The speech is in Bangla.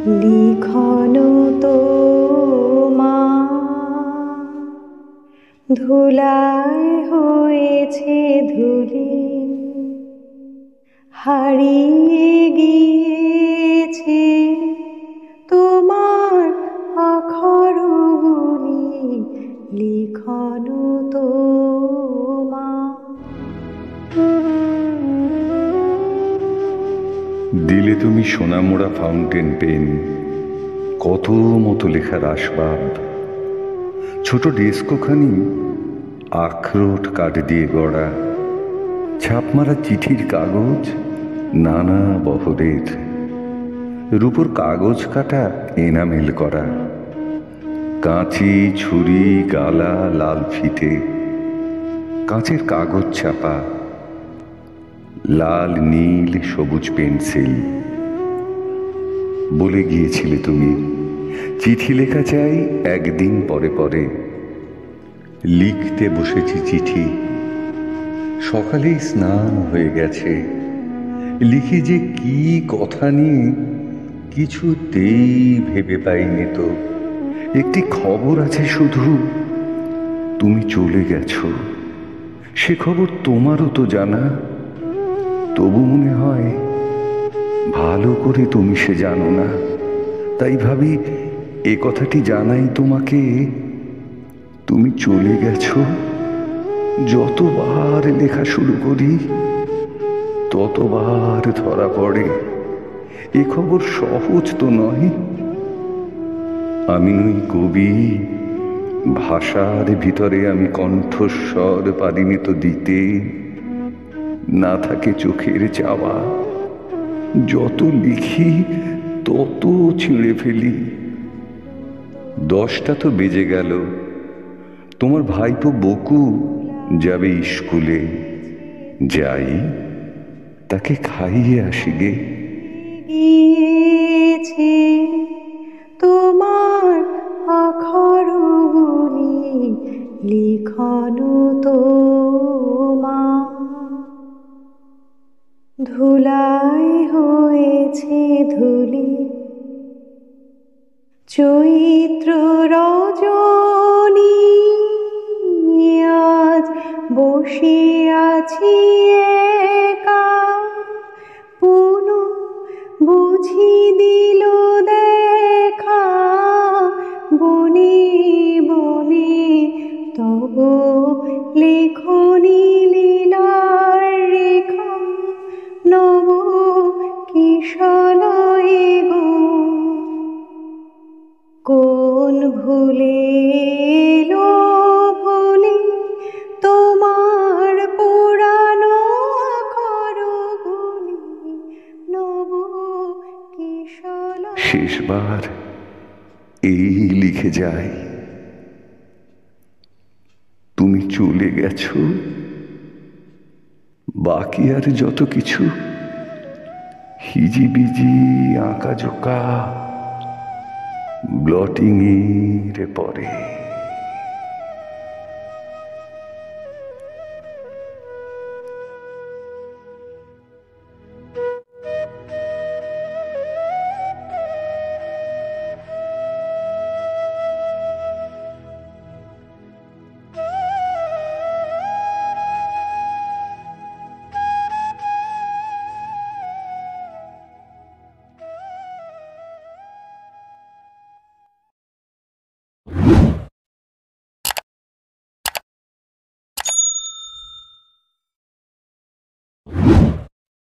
লিখন তোমা ধুলায় হয়েছে ধুলি, হারিয়ে গিয়েছে তোমার আখরগুলি। লিখন তোমা। দিলে তুমি সোনামোড়া ফাউন্টেন পেন, কত মতো লেখার আসবাব, ছোট ডেস্কখানি আখরোট কাঠ দিয়ে গড়া, ছাপ মারা চিঠির কাগজ নানা বহরের, রূপোর কাগজ কাটা এনামেল করা, কাঁচি ছুরি গালা লাল ফিতে, কাঁচের কাগজ ছাপা, লাল নীল সবুজ পেন্সিল। বলে গিয়েছিলে তুমি, চিঠি লেখা চাই একদিন পরে পরে। লিখতে বসেছি চিঠি, সকালেই স্নান হয়ে গেছে। লিখে যে কি কথা নিয়ে কিছুতেই ভেবে পাইনি তো। একটি খবর আছে শুধু, তুমি চলে গেছো। সে খবর তোমারও তো জানা, তবু মনে হয় ভালো করে তুমি সে জানো না। তাই ভাবি এ কথাটি জানাই তোমাকে, তুমি চলে গেছো। যতবার লেখা শুরু করি ততবার ধরা পড়ে এ খবর সহজ তো নয়। আমি ওই কবি, ভাষার ভিতরে আমি কণ্ঠস্বর পারিনি তো দিতে। না থাকে চোখের চাওয়া, যত লিখি তত ছিঁড়ে ফেলি। 10টা তো বেজে গেল, তোমার ভাইপো বকু যাবে স্কুলে। যাই, তাকে খাইয়ে আসি গে। গিয়েছে তোমার আখরগুলি। লিখন তোমা ধুলায় হয়েছে ধুলি, চৈত্র রজনী আজ বসে আছি একা। পুনঃ বুঝি দিল দেখা বনে বনে তব লেখনী লীলার রেখা। নব কিশলয়ে গো কোন ভুলে এলো ভুলি তোমার পুরানো আখরগুলি। নব কিশলয়ে। শেষবার এই লিখে যাই, তুমি চলে গেছো। বাকি আর যত কিছু হিজিবিজি আঁকা জোকা ব্লটিং এর পরে।